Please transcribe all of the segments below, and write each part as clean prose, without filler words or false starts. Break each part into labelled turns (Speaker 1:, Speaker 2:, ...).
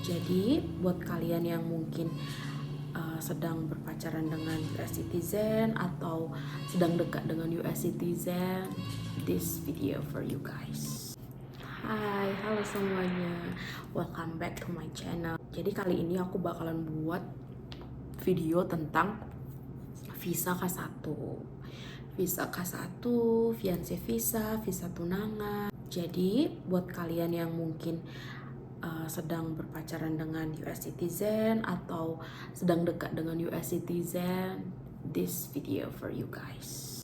Speaker 1: Jadi buat kalian yang mungkin sedang berpacaran dengan US citizen atau sedang dekat dengan US citizen, this video for you guys. Hai, halo semuanya, welcome back to my channel. Jadi kali ini aku bakalan buat video tentang visa K1. Visa K1, fiancé visa, visa tunangan. Jadi buat kalian yang mungkin sedang berpacaran dengan US citizen atau sedang dekat dengan US citizen, this video for you guys.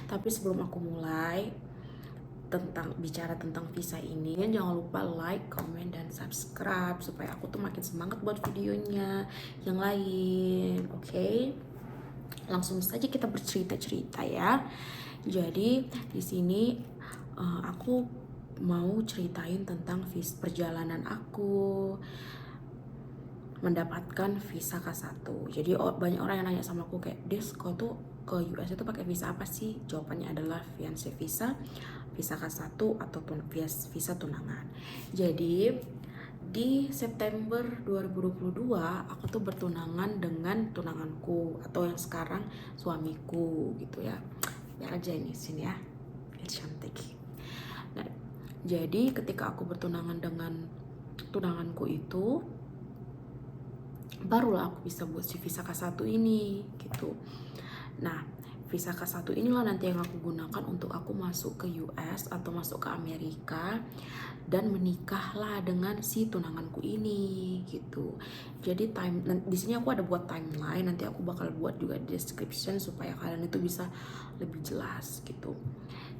Speaker 1: Tapi sebelum aku mulai bicara tentang visa ini, jangan lupa like, comment, dan subscribe supaya aku tuh makin semangat buat videonya yang lain. Oke? Langsung saja kita bercerita-cerita ya. Jadi di sini aku mau ceritain tentang perjalanan aku mendapatkan visa K1. Jadi banyak orang yang nanya sama aku kayak, "Des, kau tuh ke US itu pakai visa apa sih?" Jawabannya adalah fiancé visa, visa K1 atau visa tunangan. Jadi di September 2022 aku tuh bertunangan dengan tunanganku atau yang sekarang suamiku gitu ya. Biar aja ini sini ya, biar cantik. Nah, jadi ketika aku bertunangan dengan tunanganku itu, barulah aku bisa buat si visa K1 ini gitu. Nah, visa K1 inilah nanti yang aku gunakan untuk aku masuk ke US atau masuk ke Amerika dan menikahlah dengan si tunanganku ini gitu. Jadi di sini aku ada buat timeline, nanti aku bakal buat juga di description supaya kalian itu bisa lebih jelas gitu.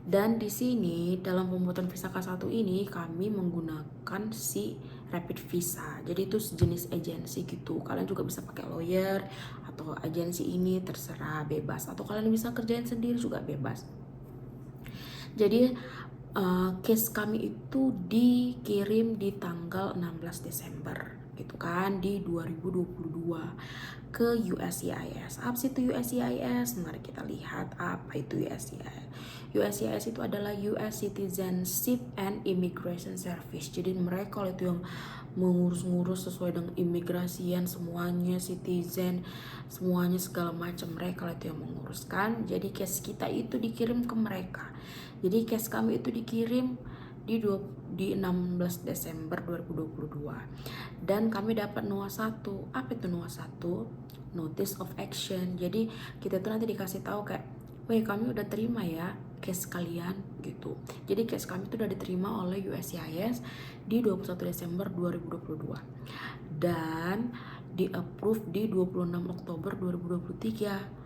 Speaker 1: Dan di sini dalam pembuatan visa K1 ini kami menggunakan si rapid visa. Jadi itu sejenis agensi gitu. Kalian juga bisa pakai lawyer atau agensi ini terserah, bebas. Atau kalian bisa kerjain sendiri juga bebas. Jadi case kami itu dikirim di tanggal 16 Desember gitu kan, di 2022 ke USCIS. Apa sih itu USCIS? Mari kita lihat apa itu USCIS. USCIS itu adalah US Citizenship and Immigration Service. Jadi mereka itu yang mengurus-ngurus sesuai dengan imigrasian semuanya, citizen semuanya segala macam, mereka itu yang menguruskan. Jadi case kita itu dikirim ke mereka. Jadi case kami itu dikirim di 16 Desember 2022 dan kami dapat NOA 1. Apa itu NOA 1? Notice of Action. Jadi kita tuh nanti dikasih tahu kayak, "Weh, kami udah terima ya case kalian," gitu. Jadi case kami itu udah diterima oleh USCIS di 21 Desember 2022 dan di approve di 26 Oktober 2023.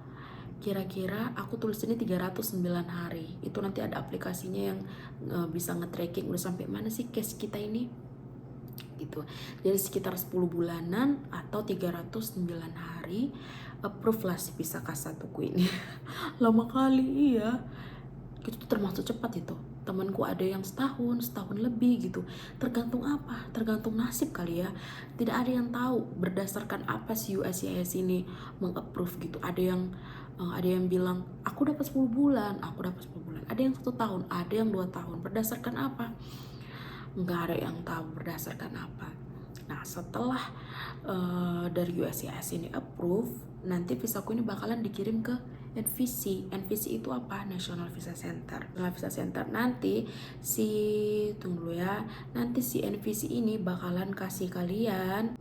Speaker 1: Kira-kira aku tulis ini 309 hari. Itu nanti ada aplikasinya yang bisa nge-tracking udah sampai mana sih case kita ini gitu. Jadi sekitar 10 bulanan atau 309 hari approve lah si visa K1 ku ini. Lama kali iya. Itu termasuk cepat itu. Temanku ada yang setahun lebih gitu. Tergantung apa? Tergantung nasib kali ya. Tidak ada yang tahu berdasarkan apa si USCIS ini mengapprove gitu. Ada yang bilang aku dapat 10 bulan, aku dapat 10 bulan. Ada yang 1 tahun, ada yang 2 tahun. Berdasarkan apa? Nggak ada yang tahu berdasarkan apa. Nah, setelah dari USCIS ini approve, nanti visaku ini bakalan dikirim ke NVC. NVC itu apa? National Visa Center. National Visa Center nanti tunggu dulu ya. Nanti si NVC ini bakalan kasih kalian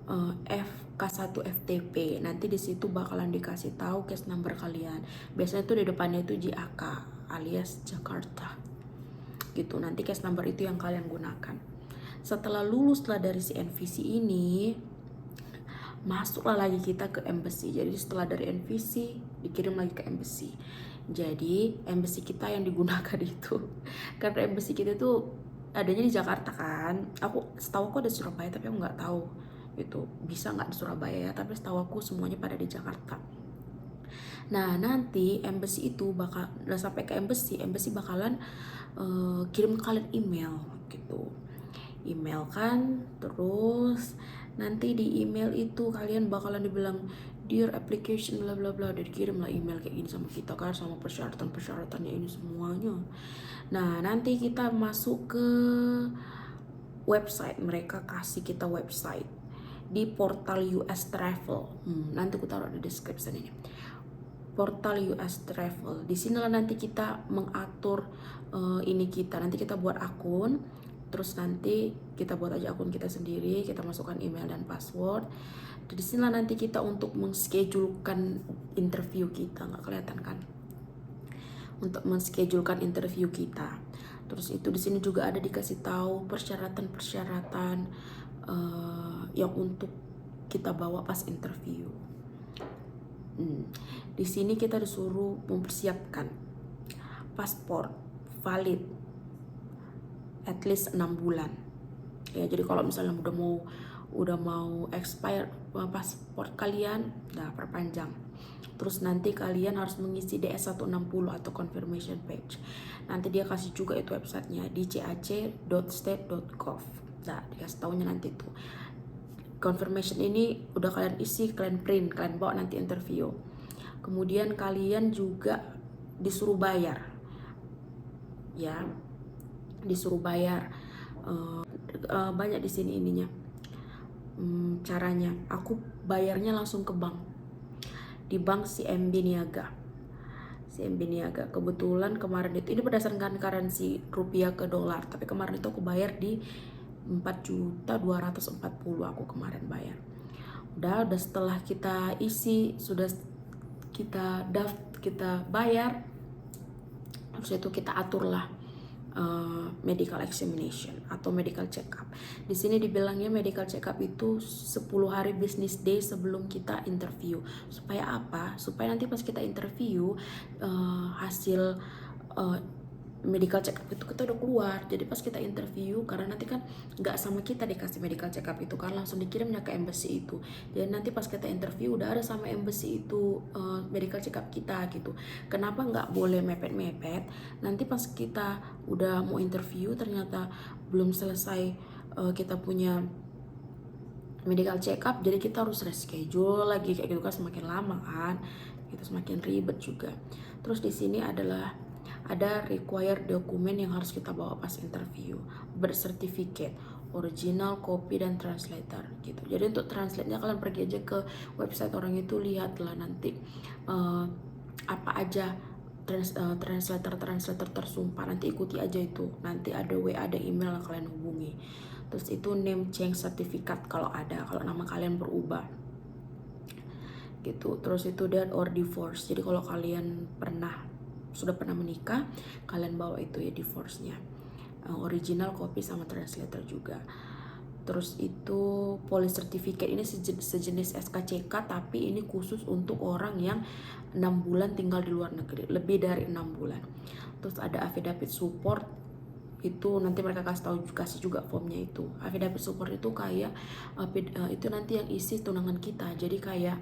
Speaker 1: K1 FTP. Nanti di situ bakalan dikasih tahu case number kalian. Biasanya tuh di depannya itu JAK alias Jakarta. Gitu. Nanti case number itu yang kalian gunakan. Setelah luluslah dari si NVC ini, masuklah lagi kita ke embassy. Jadi setelah dari NVC dikirim lagi ke embassy. Jadi embassy kita yang digunakan itu, karena embassy kita itu adanya di Jakarta kan. Setahu aku ada di Surabaya tapi aku nggak tahu itu bisa nggak di Surabaya ya. Tapi setahu aku semuanya pada di Jakarta. Nah nanti embassy itu udah sampai ke embassy bakalan kirim kalian email gitu. Email kan, terus nanti di email itu kalian bakalan dibilang dear application bla bla bla, dikirim lah email kayak gini sama kita kan, sama persyaratan-persyaratannya ini semuanya. Nah nanti kita masuk ke website, mereka kasih kita website. di portal US Travel. Nanti aku taruh di description ini. Portal US Travel. Di sinilah nanti kita mengatur ini kita. Nanti kita buat akun, terus nanti kita buat aja akun kita sendiri, kita masukkan email dan password. Di sinilah nanti kita untuk menschedulekan interview kita, nggak kelihatan kan? Untuk menschedulekan interview kita. Terus itu di sini juga ada dikasih tahu persyaratan-persyaratan yang untuk kita bawa pas interview. Di sini kita disuruh mempersiapkan paspor valid at least 6 bulan. Ya, jadi kalau misalnya udah mau expire paspor kalian, perpanjang. Terus nanti kalian harus mengisi DS160 atau confirmation page. Nanti dia kasih juga itu websitenya di cac.state.gov. Nah, dikasih tahunya nanti tuh. Confirmation ini udah kalian isi, kalian print, kalian bawa nanti interview. Kemudian kalian juga disuruh bayar. Ya, disuruh bayar. Banyak di sini ininya. Caranya, aku bayarnya langsung ke bank. Di bank CMB Niaga. Kebetulan kemarin itu, ini berdasarkan currency rupiah ke dolar, tapi kemarin itu aku bayar di 4.240.000 aku kemarin bayar. Udah setelah kita isi, sudah kita bayar, terus itu kita aturlah medical examination atau medical check up. Di sini dibilangnya medical check up itu 10 hari business day sebelum kita interview. Supaya apa? Supaya nanti pas kita interview hasil medical check up itu kita udah keluar. Jadi pas kita interview, karena nanti kan nggak sama kita dikasih medical check up itu kan, langsung dikirimnya ke embassy itu. Jadi nanti pas kita interview udah ada sama embassy itu medical check up kita gitu. Kenapa nggak boleh mepet-mepet? Nanti pas kita udah mau interview ternyata belum selesai kita punya medical check up, jadi kita harus reschedule lagi kayak gitu kan, semakin lama kan, itu semakin ribet juga. Terus di sini ada required dokumen yang harus kita bawa pas interview, birth certificate, original, copy, dan translator gitu. Jadi untuk translate-nya kalian pergi aja ke website orang itu, lihatlah nanti apa aja translator tersumpah, nanti ikuti aja itu. Nanti ada WA, ada email yang kalian hubungi. Terus itu name change certificate kalau ada, kalau nama kalian berubah gitu. Terus itu death or divorce. Jadi kalau kalian sudah pernah menikah, kalian bawa itu ya divorce-nya, original, copy, sama translator juga. Terus itu police certificate, ini sejenis SKCK, tapi ini khusus untuk orang yang 6 bulan tinggal di luar negeri, lebih dari 6 bulan. Terus ada affidavit support, itu nanti mereka kasih juga formnya itu. Affidavit support itu kayak itu nanti yang isi tunangan kita. Jadi kayak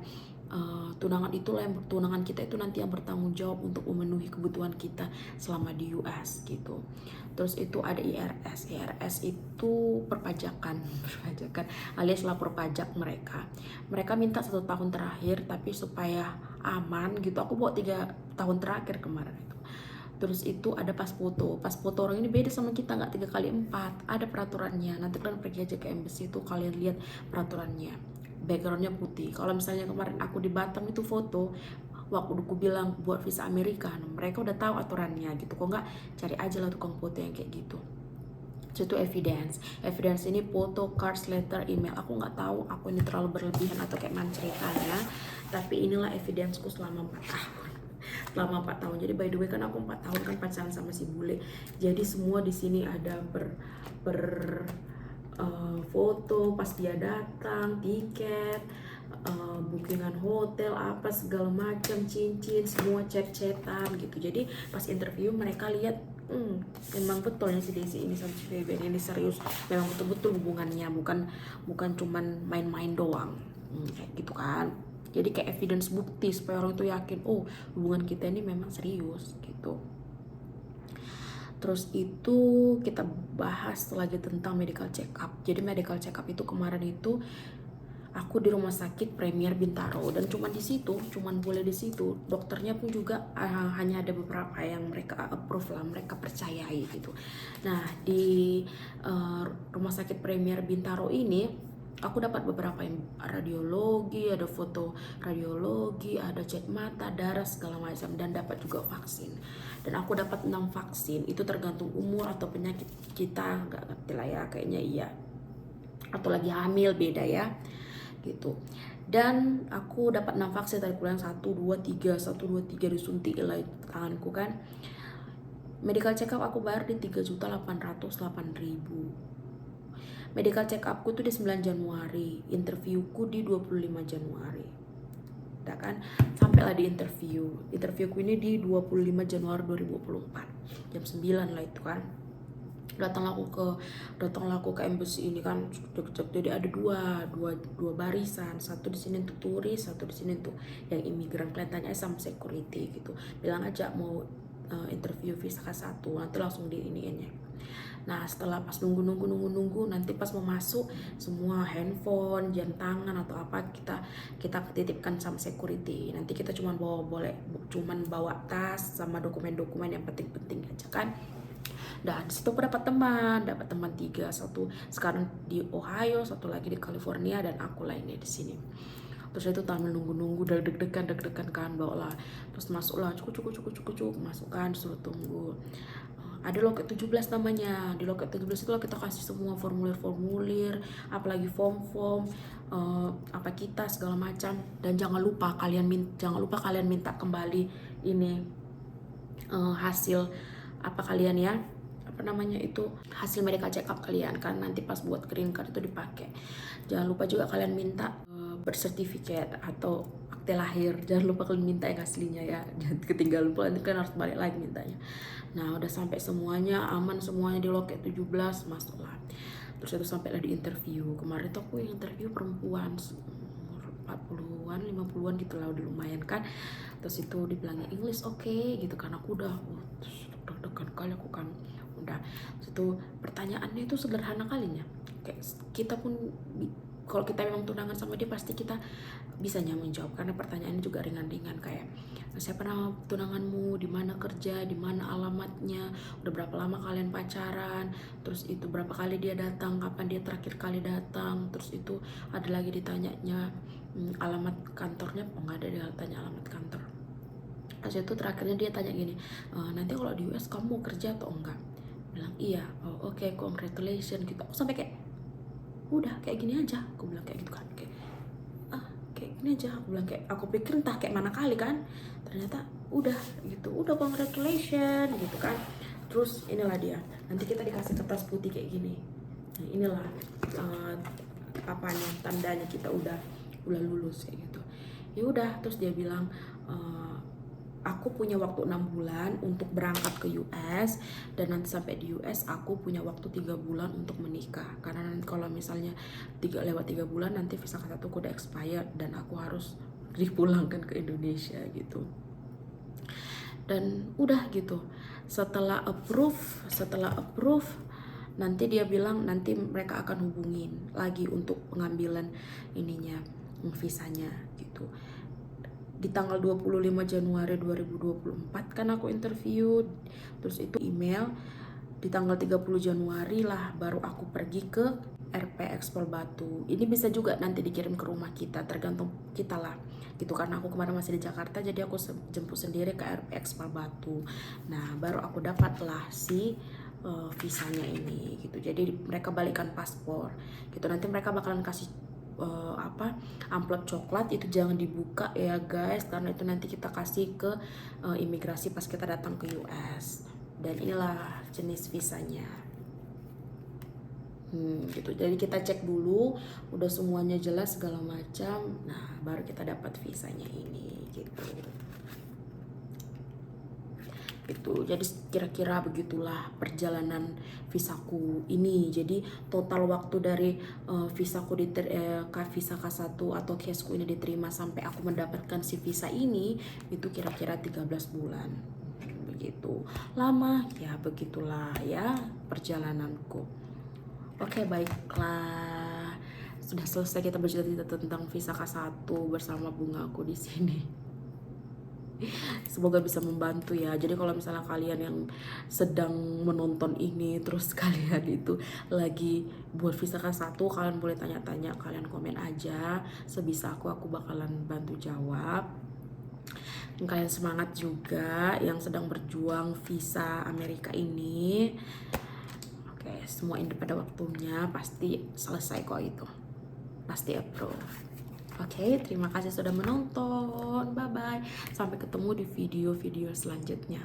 Speaker 1: tunangan kita itu nanti yang bertanggung jawab untuk memenuhi kebutuhan kita selama di US gitu. Terus itu ada IRS itu perpajakan alias lapor pajak mereka minta 1 tahun terakhir, tapi supaya aman gitu aku bawa 3 tahun terakhir kemarin itu. Terus itu ada pas foto orang ini beda sama kita, nggak 3x4, ada peraturannya. Nanti kalian pergi aja ke embassy itu, kalian lihat peraturannya. Backgroundnya putih. Kalau misalnya kemarin aku di Batam itu foto, waktu aku bilang buat visa Amerika, mereka udah tahu aturannya gitu. Kok nggak cari aja lah tukang foto yang kayak gitu. Itu evidence ini foto, cards, letter, email. Aku nggak tahu aku ini terlalu berlebihan atau kayak mana ceritanya, tapi inilah evidenceku selama 4 tahun. Jadi by the way kan aku 4 tahun kan pacaran sama si bule. Jadi semua di sini ada foto pas dia datang, tiket, bookingan hotel, apa segala macam, cincin, semua chat-chatan gitu. Jadi pas interview mereka lihat memang betul ya si Desi ini sama si Feben ini serius, memang betul-betul hubungannya, bukan cuman main-main doang, kayak gitu kan. Jadi kayak evidence, bukti supaya orang itu yakin, oh hubungan kita ini memang serius gitu. Terus itu kita bahas lagi tentang medical check up. Jadi medical check up itu kemarin itu aku di rumah sakit Premier Bintaro, dan cuman boleh di situ. Dokternya pun juga hanya ada beberapa yang mereka approve lah, mereka percayai gitu. Nah di rumah sakit Premier Bintaro ini aku dapat beberapa radiologi, ada foto radiologi, ada cek mata, darah segala macam, dan dapat juga vaksin. Dan aku dapat 6 vaksin. Itu tergantung umur atau penyakit kita, nggak ngerti lah ya, kayaknya iya. Atau lagi hamil, beda ya. Gitu. Dan aku dapat 6 vaksin tadi bulan 1 2 3 disuntik lah tanganku kan. Medical check up aku bayar di 3.808.000. Medical check upku tuh di 9 Januari, interviewku di 25 Januari. Udah kan, sampailah di interviewku ini di 25 Januari 2024, jam 9 lah itu kan. Datanglah aku ke embassy ini kan, jadi ada dua barisan, satu di sini untuk turis, satu di sini untuk yang imigran. Kalian tanya sama security gitu, bilang aja mau interview visa K1, nanti langsung di iniin ya. Nah setelah pas nunggu, nanti pas mau masuk, semua handphone, jam tangan atau apa kita titipkan sama security. Nanti kita cuman bawa tas sama dokumen-dokumen yang penting-penting aja kan. Dan disitu aku dapat teman 3, satu sekarang di Ohio, satu lagi di California, dan aku lainnya di sini. Terus itu tampil nunggu deg-degan kan, bawa lah, terus masuklah cukup masukkan, suruh tunggu. Ada loket 17 namanya. Di loket 17 itu kita kasih semua formulir, apalagi form apa kita segala macam. Dan jangan lupa kalian minta kembali ini hasil apa kalian ya, apa namanya itu, hasil medical check up kalian kan, nanti pas buat green card itu dipakai. Jangan lupa juga kalian minta bersertifikat atau akte lahir. Jangan lupa kalian minta yang aslinya ya, jangan ketinggalan pula, nanti kalian harus balik lagi mintanya. Nah udah sampai semuanya aman, semuanya di loket 17, masuklah. Terus itu sampailah di interview. Kemarin tuh aku yang interview perempuan 40-an 50-an gitu lah, udah lumayan kan. Terus itu dibilangnya English oke gitu kan, aku udah deg-degan kali aku kan. Udah, terus itu pertanyaannya itu sederhana kalinya, kayak kita pun kalau kita memang tunangan sama dia pasti kita bisa menjawab, karena pertanyaannya juga ringan-ringan kayak siapa nama tunanganmu, di mana kerja, di mana alamatnya, udah berapa lama kalian pacaran, terus itu berapa kali dia datang, kapan dia terakhir kali datang. Terus itu ada lagi ditanyanya alamat kantornya, nggak ada, dia tanya alamat kantor. Terus itu terakhirnya dia tanya gini, nanti kalau di US kamu mau kerja atau enggak? Bilang iya. Oh oke, congratulations gitu. Aku sampai kayak udah kayak gini aja, aku bilang kayak gitu kan, kayak gini aja, aku bilang kayak, aku pikir entah kayak mana kali kan, ternyata udah gitu, udah congratulations gitu kan. Terus inilah dia, nanti kita dikasih kertas putih kayak gini. Nah, inilah apanya, tandanya kita udah lulus kayak gitu. Ya udah, terus dia bilang aku punya waktu 6 bulan untuk berangkat ke US, dan nanti sampai di US aku punya waktu 3 bulan untuk menikah. Karena nanti kalau misalnya lewat 3 bulan nanti visa K1 aku udah expired dan aku harus dipulangkan ke Indonesia gitu. Dan udah gitu. Setelah approve nanti dia bilang nanti mereka akan hubungin lagi untuk pengambilan ininya, visanya gitu. Di tanggal 25 Januari 2024 kan aku interview, terus itu email. Di tanggal 30 Januari lah baru aku pergi ke RP Ekspor Batu. Ini bisa juga nanti dikirim ke rumah kita, tergantung kita lah gitu, karena aku kemarin masih di Jakarta, jadi aku jemput sendiri ke RP Ekspor Batu. Nah baru aku dapat lah si visanya ini gitu. Jadi mereka balikan paspor gitu, nanti mereka bakalan kasih amplop coklat, itu jangan dibuka ya guys, karena itu nanti kita kasih ke imigrasi pas kita datang ke US. Dan inilah jenis visanya gitu. Jadi kita cek dulu udah semuanya jelas segala macam, nah baru kita dapat visanya ini gitu. Jadi kira-kira begitulah perjalanan visaku ini. Jadi total waktu dari visaku visa K1 atau casku ini diterima sampai aku mendapatkan si visa ini itu kira-kira 13 bulan. Begitu lama ya, begitulah ya perjalananku. Oke, baiklah, sudah selesai kita bercerita tentang visa K1 bersama bungaku di sini. semoga bisa membantu ya. Jadi kalau misalnya kalian yang sedang menonton ini terus kalian itu lagi buat visa K1, kalian boleh tanya-tanya, kalian komen aja, sebisa aku bakalan bantu jawab. Dan kalian semangat juga yang sedang berjuang visa Amerika ini. Oke, semua ini pada waktunya pasti selesai kok itu. Pasti approve. Oke, terima kasih sudah menonton. Bye-bye. Sampai ketemu di video-video selanjutnya.